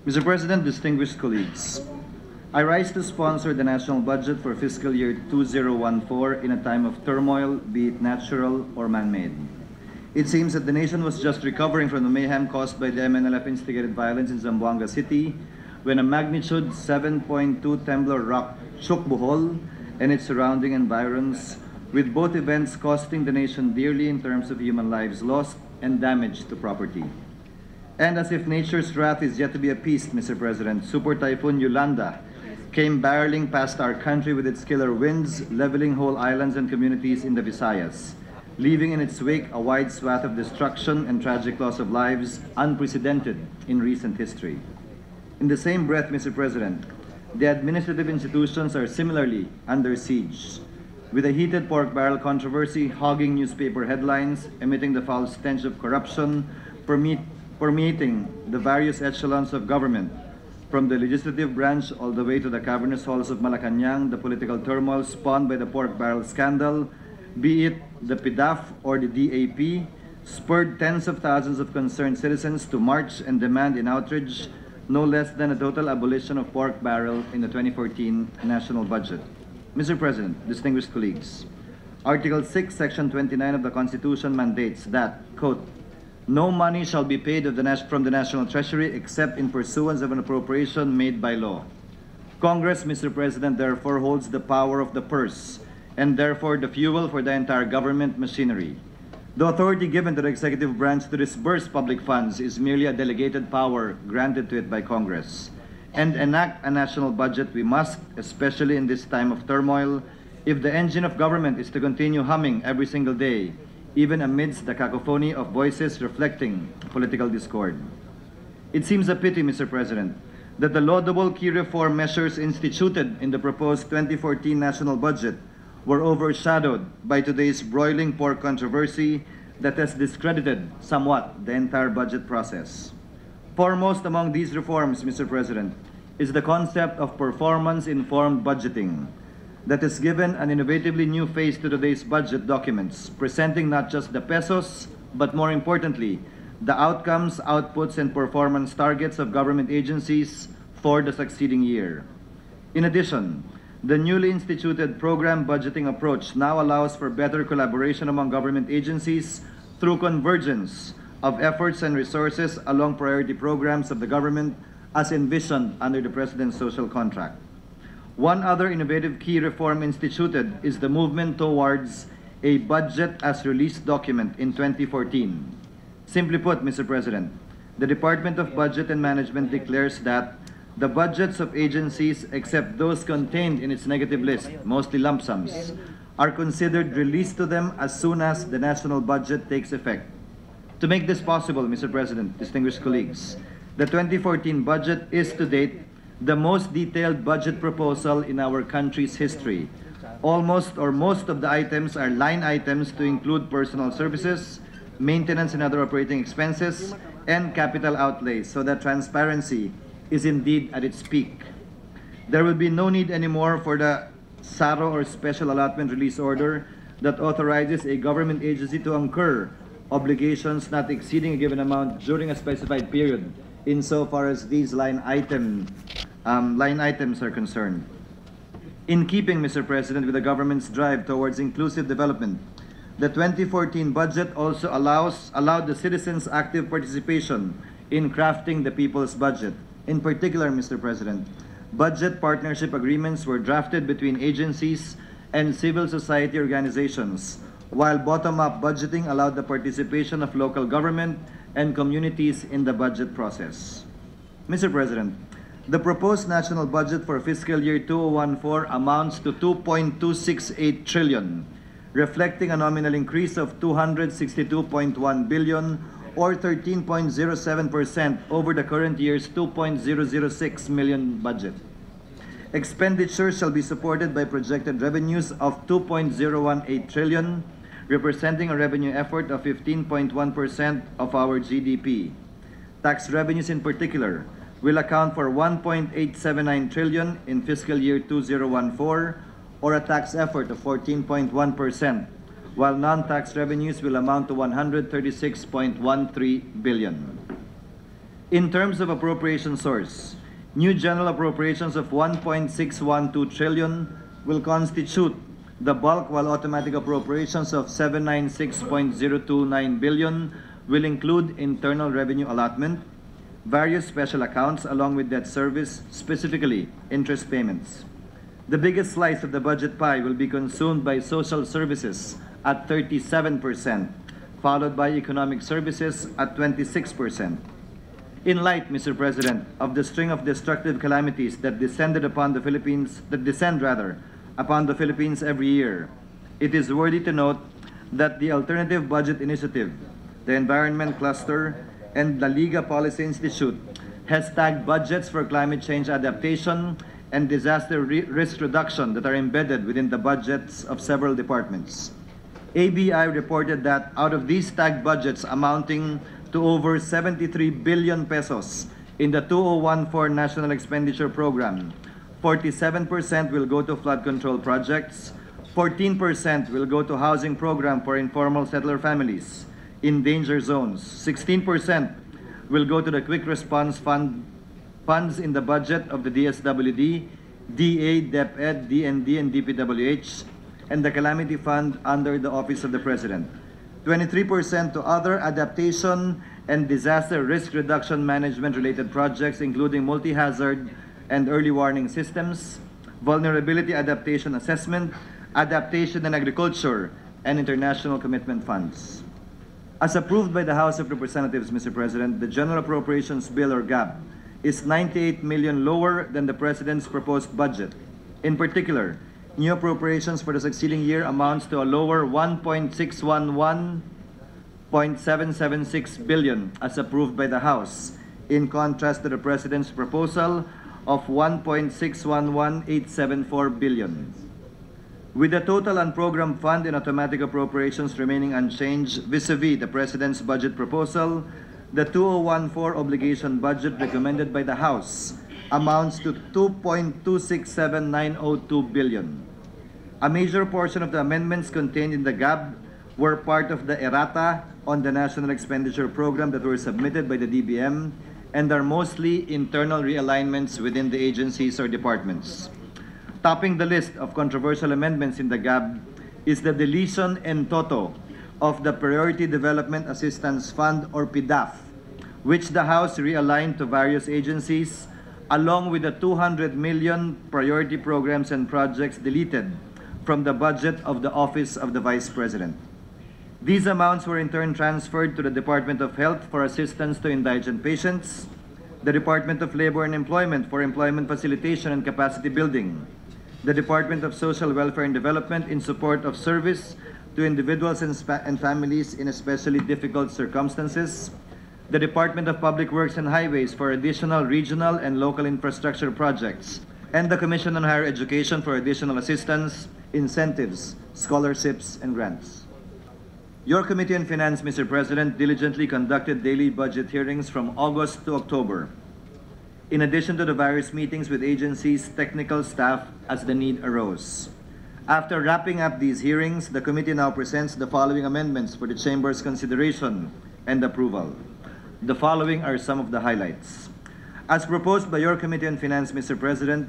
Mr. President, distinguished colleagues, I rise to sponsor the national budget for fiscal year 2014 in a time of turmoil, be it natural or man-made. It seems that the nation was just recovering from the mayhem caused by the MNLF-instigated violence in Zamboanga City when a magnitude 7.2 Temblor rock shook Bohol and its surrounding environs, with both events costing the nation dearly in terms of human lives lost and damage to property. And as if nature's wrath is yet to be appeased, Mr. President, Super Typhoon Yolanda came barreling past our country with its killer winds, leveling whole islands and communities in the Visayas, leaving in its wake a wide swath of destruction and tragic loss of lives unprecedented in recent history. In the same breath, Mr. President, the administrative institutions are similarly under siege, with a heated pork barrel controversy hogging newspaper headlines, emitting the foul stench of corruption, permeating the various echelons of government, from the legislative branch all the way to the cavernous halls of Malacanang. The political turmoil spawned by the pork barrel scandal, be it the PDAF or the DAP, spurred tens of thousands of concerned citizens to march and demand in outrage no less than a total abolition of pork barrel in the 2014 national budget. Mr. President, distinguished colleagues, Article 6, Section 29 of the Constitution mandates that, quote, no money shall be paid from the National Treasury except in pursuance of an appropriation made by law. Congress, Mr. President, therefore holds the power of the purse and therefore the fuel for the entire government machinery. The authority given to the executive branch to disburse public funds is merely a delegated power granted to it by Congress. And enact a national budget we must, especially in this time of turmoil, if the engine of government is to continue humming every single day, even amidst the cacophony of voices reflecting political discord. It seems a pity, Mr. President, that the laudable key reform measures instituted in the proposed 2014 national budget were overshadowed by today's broiling pork controversy that has discredited somewhat the entire budget process. Foremost among these reforms, Mr. President, is the concept of performance-informed budgeting that has given an innovatively new face to today's budget documents, presenting not just the pesos, but more importantly, the outcomes, outputs, and performance targets of government agencies for the succeeding year. In addition, the newly instituted program budgeting approach now allows for better collaboration among government agencies through convergence of efforts and resources along priority programs of the government as envisioned under the President's social contract. One other innovative key reform instituted is the movement towards a budget as released document in 2014. Simply put, Mr. President, the Department of Budget and Management declares that the budgets of agencies, except those contained in its negative list, mostly lump sums, are considered released to them as soon as the national budget takes effect. To make this possible, Mr. President, distinguished colleagues, the 2014 budget is to date the most detailed budget proposal in our country's history. Almost or most of the items are line items to include personal services, maintenance and other operating expenses, and capital outlays, so that transparency is indeed at its peak. There will be no need anymore for the SARO or Special Allotment Release Order that authorizes a government agency to incur obligations not exceeding a given amount during a specified period, insofar as these line items are concerned. In keeping, Mr. President, with the government's drive towards inclusive development, the 2014 budget also allowed the citizens' active participation in crafting the people's budget. In particular, Mr. President, budget partnership agreements were drafted between agencies and civil society organizations, while bottom-up budgeting allowed the participation of local government and communities in the budget process. Mr. President, the proposed national budget for fiscal year 2014 amounts to 2.268 trillion, reflecting a nominal increase of 262.1 billion or 13.07% over the current year's 2.006 million budget. Expenditures shall be supported by projected revenues of 2.018 trillion, representing a revenue effort of 15.1% of our GDP. Tax revenues in particular will account for 1.879 trillion in fiscal year 2014, or a tax effort of 14.1%, while non-tax revenues will amount to 136.13 billion. In terms of appropriation source, new general appropriations of 1.612 trillion will constitute the bulk, while automatic appropriations of 796.029 billion will include internal revenue allotment, various special accounts along with debt service, specifically interest payments. The biggest slice of the budget pie will be consumed by social services at 37%, followed by economic services at 26%. In light, Mr. President, of the string of destructive calamities that descend upon the Philippines every year, it is worthy to note that the Alternative Budget Initiative, the Environment Cluster, and the Liga Policy Institute has tagged budgets for climate change adaptation and disaster risk reduction that are embedded within the budgets of several departments. ABI reported that out of these tagged budgets amounting to over 73 billion pesos in the 2014 National Expenditure Program, 47% will go to flood control projects, 14% will go to housing program for informal settler families in danger zones, 16% will go to the quick response funds in the budget of the DSWD, DA, DepEd, DND, and DPWH, and the Calamity Fund under the Office of the President. 23% to other adaptation and disaster risk reduction management related projects, including multi-hazard and early warning systems, vulnerability adaptation assessment, adaptation and agriculture, and international commitment funds. As approved by the House of Representatives, Mr. President, the General Appropriations Bill, or GAB, is 98 million lower than the President's proposed budget. In particular, new appropriations for the succeeding year amounts to a lower 1.611.776 billion as approved by the House, in contrast to the President's proposal of 1.611874 billion. With the total unprogrammed fund and automatic appropriations remaining unchanged vis-a-vis the President's budget proposal, the 2014 obligation budget recommended by the House amounts to 2.267902 billion. A major portion of the amendments contained in the GAB were part of the errata on the National Expenditure Program that were submitted by the DBM and are mostly internal realignments within the agencies or departments. Topping the list of controversial amendments in the GAB is the deletion en toto of the Priority Development Assistance Fund, or PDAF, which the House realigned to various agencies, along with the 200 million priority programs and projects deleted from the budget of the Office of the Vice President. These amounts were in turn transferred to the Department of Health for assistance to indigent patients, the Department of Labor and Employment for employment facilitation and capacity building, the Department of Social Welfare and Development in support of service to individuals and families in especially difficult circumstances, the Department of Public Works and Highways for additional regional and local infrastructure projects, and the Commission on Higher Education for additional assistance, incentives, scholarships, and grants. Your Committee on Finance, Mr. President, diligently conducted daily budget hearings from August to October, in addition to the various meetings with agencies' technical staff as the need arose. After wrapping up these hearings, the committee now presents the following amendments for the Chamber's consideration and approval. The following are some of the highlights. As proposed by your Committee on Finance, Mr. President,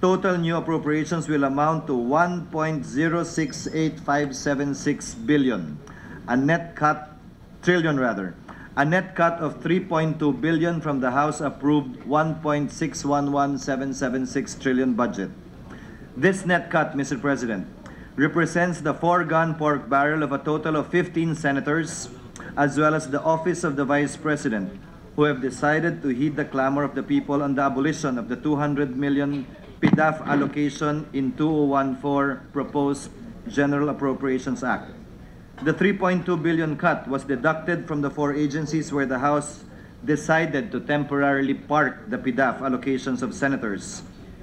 total new appropriations will amount to 1.068576 billion, a net cut of 3.2 billion from the House-approved 1.611776 trillion budget. This net cut, Mr. President, represents the foregone pork barrel of a total of 15 senators, as well as the Office of the Vice President, who have decided to heed the clamor of the people on the abolition of the 200 million PDAF allocation in 2014 proposed General Appropriations Act. The 3.2 billion cut was deducted from the 4 agencies where the House decided to temporarily park the PDAF allocations of senators,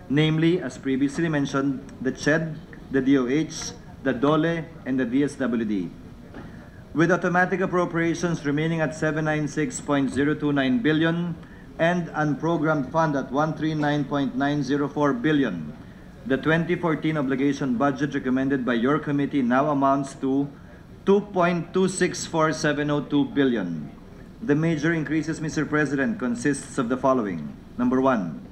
namely, as previously mentioned, the CHED, the DOH, the DOLE, and the DSWD. With automatic appropriations remaining at 796.029 billion and unprogrammed fund at 139.904 billion, the 2014 obligation budget recommended by your committee now amounts to 2.264702 billion. The major increases, Mr. President, consists of the following. Number one,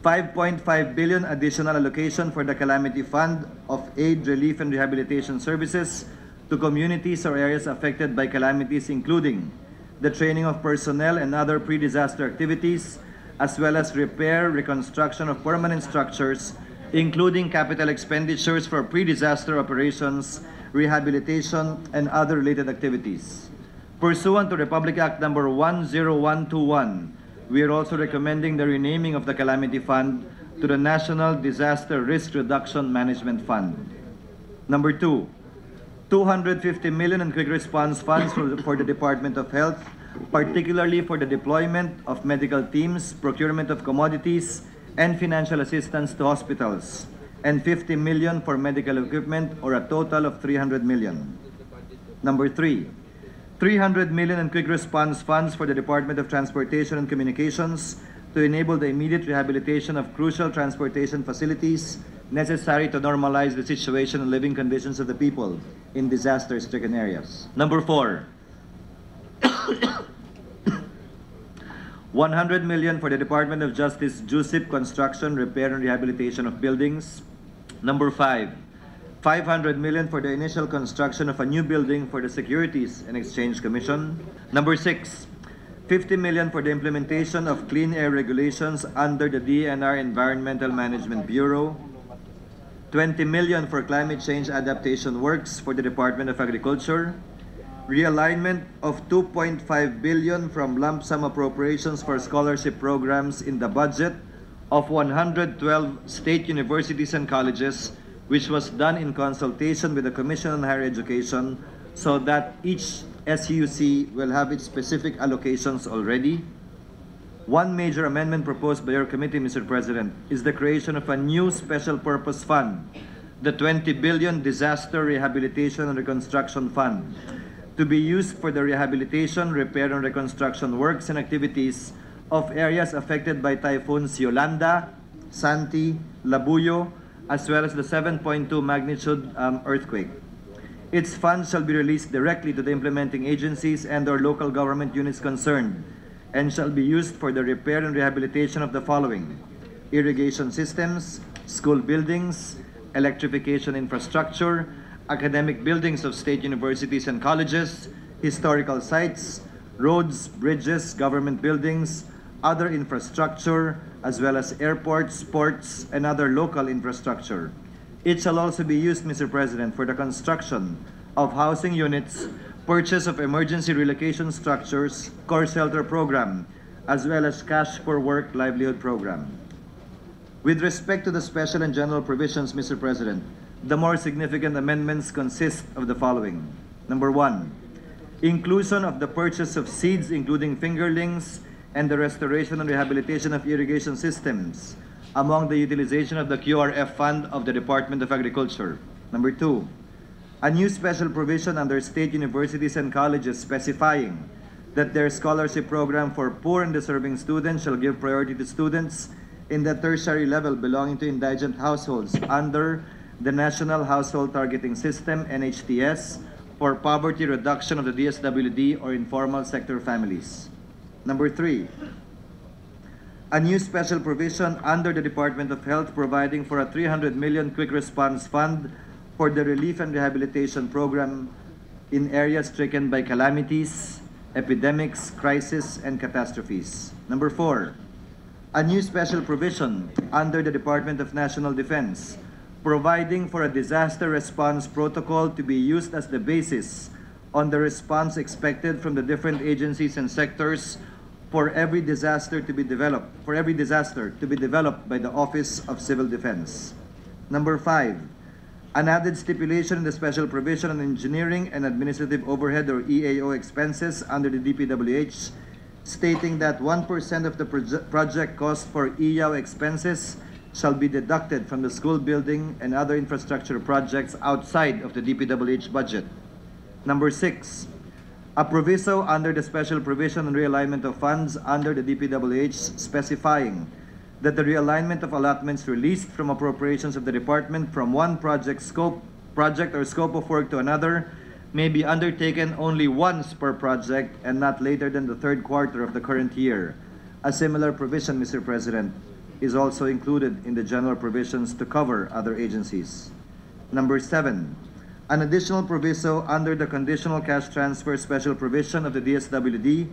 5.5 billion additional allocation for the Calamity Fund of Aid, Relief, and Rehabilitation Services to communities or areas affected by calamities, including the training of personnel and other pre-disaster activities, as well as repair, reconstruction of permanent structures, including capital expenditures for pre-disaster operations, rehabilitation, and other related activities. Pursuant to Republic Act number 10121, we are also recommending the renaming of the Calamity Fund to the National Disaster Risk Reduction Management Fund. Number two, 250 million in quick response funds for the Department of Health, particularly for the deployment of medical teams, procurement of commodities, and financial assistance to hospitals, and 50 million for medical equipment, or a total of 300 million. Number three, 300 million in quick response funds for the Department of Transportation and Communications to enable the immediate rehabilitation of crucial transportation facilities necessary to normalize the situation and living conditions of the people in disaster-stricken areas. Number four, 100 million for the Department of Justice JUSIP construction, repair, and rehabilitation of buildings. Number five, 500 million for the initial construction of a new building for the Securities and Exchange Commission. Number six, 50 million for the implementation of clean air regulations under the DNR Environmental Management Bureau. 20 million for climate change adaptation works for the Department of Agriculture. Realignment of 2.5 billion from lump sum appropriations for scholarship programs in the budget of 112 state universities and colleges, which was done in consultation with the Commission on Higher Education, so that each SUC will have its specific allocations already. One major amendment proposed by your committee, Mr. President, is the creation of a new special purpose fund, the 20 billion Disaster Rehabilitation and Reconstruction Fund, to be used for the rehabilitation, repair, and reconstruction works and activities of areas affected by typhoons Yolanda, Santi, Labuyo, as well as the 7.2 magnitude earthquake. Its funds shall be released directly to the implementing agencies and/or local government units concerned, and shall be used for the repair and rehabilitation of the following: irrigation systems, school buildings, electrification infrastructure, academic buildings of state universities and colleges, historical sites, roads, bridges, government buildings, other infrastructure, as well as airports, ports, and other local infrastructure. It shall also be used, Mr. President, for the construction of housing units, purchase of emergency relocation structures, core shelter program, as well as cash for work livelihood program. With respect to the special and general provisions, Mr. President, the more significant amendments consist of the following. Number one, inclusion of the purchase of seeds, including fingerlings, and the restoration and rehabilitation of irrigation systems among the utilization of the QRF fund of the Department of Agriculture. Number two, a new special provision under state universities and colleges specifying that their scholarship program for poor and deserving students shall give priority to students in the tertiary level belonging to indigent households under the National Household Targeting System, NHTS, for poverty reduction of the DSWD or informal sector families. Number three, a new special provision under the Department of Health providing for a 300 million quick response fund for the relief and rehabilitation program in areas stricken by calamities, epidemics, crises, and catastrophes. Number four, a new special provision under the Department of National Defense providing for a disaster response protocol to be used as the basis on the response expected from the different agencies and sectors for every disaster to be developed by the Office of Civil Defense. Number five, an added stipulation in the special provision on engineering and administrative overhead or EAO expenses under the DPWH, stating that 1% of the project cost for EAO expenses shall be deducted from the school building and other infrastructure projects outside of the DPWH budget. Number six, a proviso under the special provision on realignment of funds under the DPWH specifying that the realignment of allotments released from appropriations of the department from one project or scope of work to another may be undertaken only once per project and not later than the third quarter of the current year. A similar provision, Mr. President, is also included in the general provisions to cover other agencies. Number 7, an additional proviso under the conditional cash transfer special provision of the DSWD,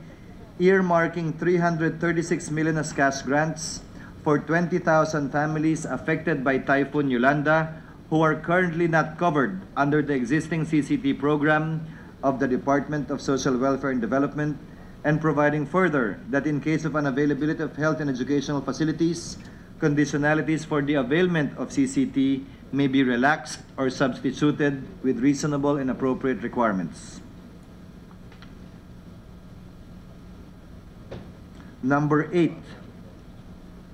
earmarking 336 million as cash grants for 20,000 families affected by Typhoon Yolanda who are currently not covered under the existing CCT program of the Department of Social Welfare and Development, and providing further that in case of unavailability of health and educational facilities, conditionalities for the availment of CCT may be relaxed or substituted with reasonable and appropriate requirements. Number 8,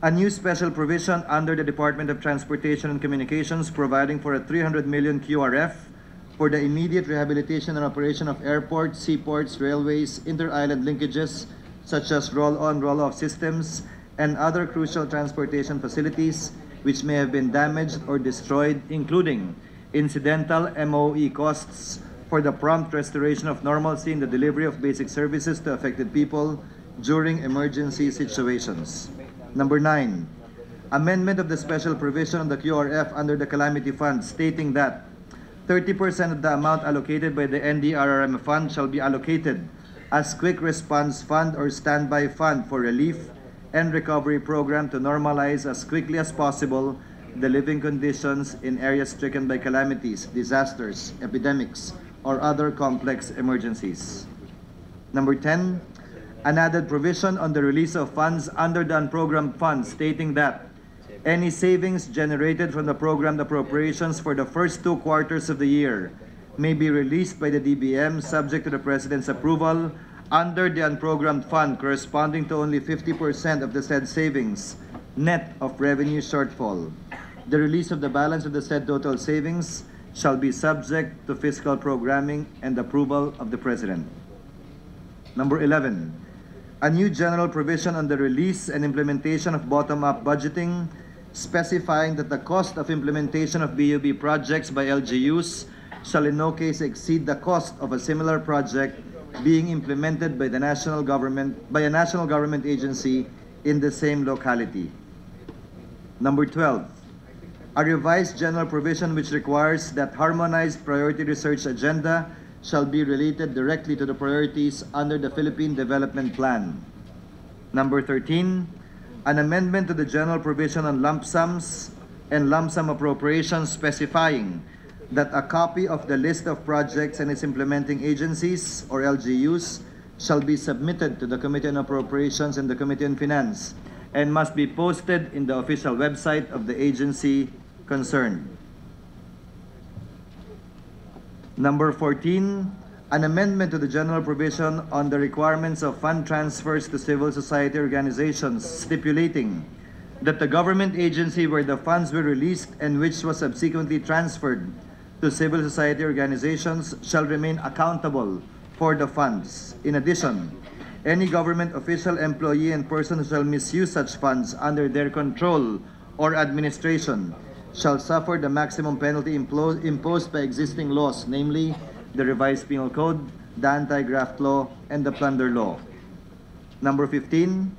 a new special provision under the Department of Transportation and Communications providing for a 300 million QRF for the immediate rehabilitation and operation of airports, seaports, railways, inter-island linkages such as roll-on, roll-off systems, and other crucial transportation facilities which may have been damaged or destroyed, including incidental MOE costs for the prompt restoration of normalcy in the delivery of basic services to affected people during emergency situations. Number 9, amendment of the special provision on the QRF under the Calamity Fund stating that 30% of the amount allocated by the NDRRM fund shall be allocated as Quick Response Fund or Standby Fund for relief and recovery program to normalize as quickly as possible the living conditions in areas stricken by calamities, disasters, epidemics, or other complex emergencies. Number 10, an added provision on the release of funds under the unprogrammed fund stating that any savings generated from the programmed appropriations for the first 2 quarters of the year may be released by the DBM subject to the President's approval under the unprogrammed fund corresponding to only 50% of the said savings, net of revenue shortfall. The release of the balance of the said total savings shall be subject to fiscal programming and approval of the President. Number 11, a new general provision on the release and implementation of bottom-up budgeting, specifying that the cost of implementation of BUB projects by LGUs shall in no case exceed the cost of a similar project being implemented by a national government agency in the same locality. Number 12, a revised general provision which requires that harmonized priority research agenda shall be related directly to the priorities under the Philippine Development Plan. Number 13, an amendment to the general provision on lump sums and lump sum appropriations specifying that a copy of the list of projects and its implementing agencies, or LGUs, shall be submitted to the Committee on Appropriations and the Committee on Finance and must be posted in the official website of the agency concerned. Number 14, an amendment to the general provision on the requirements of fund transfers to civil society organizations stipulating that the government agency where the funds were released and which was subsequently transferred to civil society organizations shall remain accountable for the funds. In addition, any government official, employee, and person who shall misuse such funds under their control or administration shall suffer the maximum penalty imposed by existing laws, namely the Revised Penal Code, the Anti-Graft Law, and the Plunder Law. Number 15,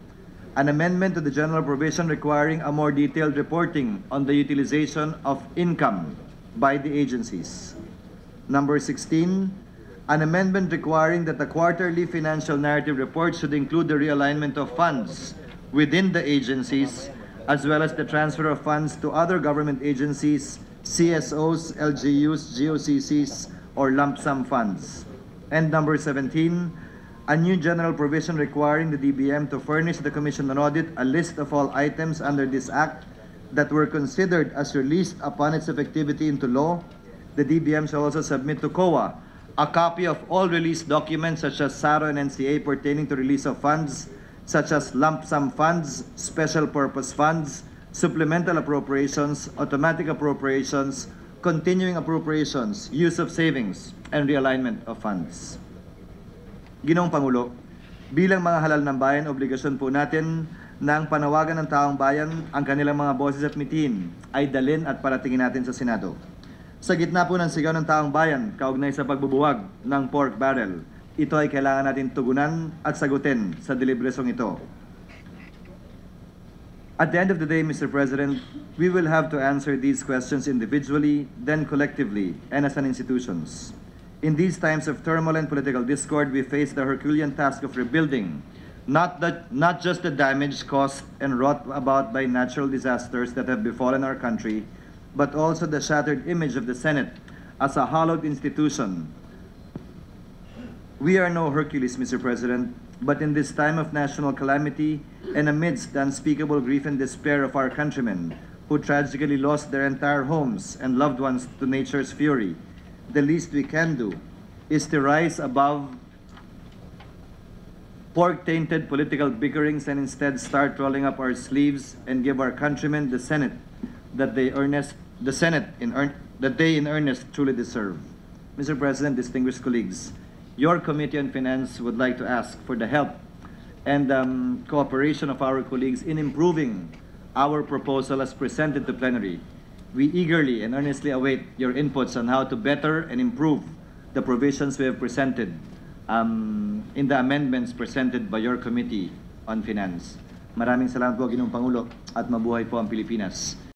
an amendment to the general provision requiring a more detailed reporting on the utilization of income by the agencies. Number 16, an amendment requiring that the quarterly financial narrative report should include the realignment of funds within the agencies as well as the transfer of funds to other government agencies, CSOs, LGUs, GOCCs, or lump sum funds. And number 17, a new general provision requiring the DBM to furnish the Commission on Audit a list of all items under this Act that were considered as released upon its effectivity into law. The DBM shall also submit to COA a copy of all released documents such as SARO and NCA pertaining to release of funds, such as lump sum funds, special purpose funds, supplemental appropriations, automatic appropriations, continuing appropriations, use of savings, and realignment of funds. Ginoong Pangulo, bilang mga halal ng bayan, obligasyon po natin na ang panawagan ng taong bayan, ang kanilang mga boses at mitin ay dalin at paratingin natin sa Senado. Sa gitna po ng sigaw ng taong bayan kaugnay sa pagbubuwag ng pork barrel, ito ay kailangan natin tugunan at sagutin sa deliberasyong ito. At the end of the day, Mr. President, we will have to answer these questions individually, then collectively, and as an institutions. In these times of turmoil and political discord, we face the Herculean task of rebuilding not just the damage caused and wrought about by natural disasters that have befallen our country, but also the shattered image of the Senate as a hallowed institution. We are no Hercules, Mr. President, but in this time of national calamity and amidst the unspeakable grief and despair of our countrymen who tragically lost their entire homes and loved ones to nature's fury, the least we can do is to rise above pork-tainted political bickerings and instead start rolling up our sleeves and give our countrymen the Senate that they in earnest truly deserve. Mr. President, distinguished colleagues, your Committee on Finance would like to ask for the help and cooperation of our colleagues in improving our proposal as presented to plenary. We eagerly and earnestly await your inputs on how to better and improve the provisions we have presented in the amendments presented by your Committee on Finance. Maraming salamat po, Ginoong Pangulo, at mabuhay po ang Pilipinas.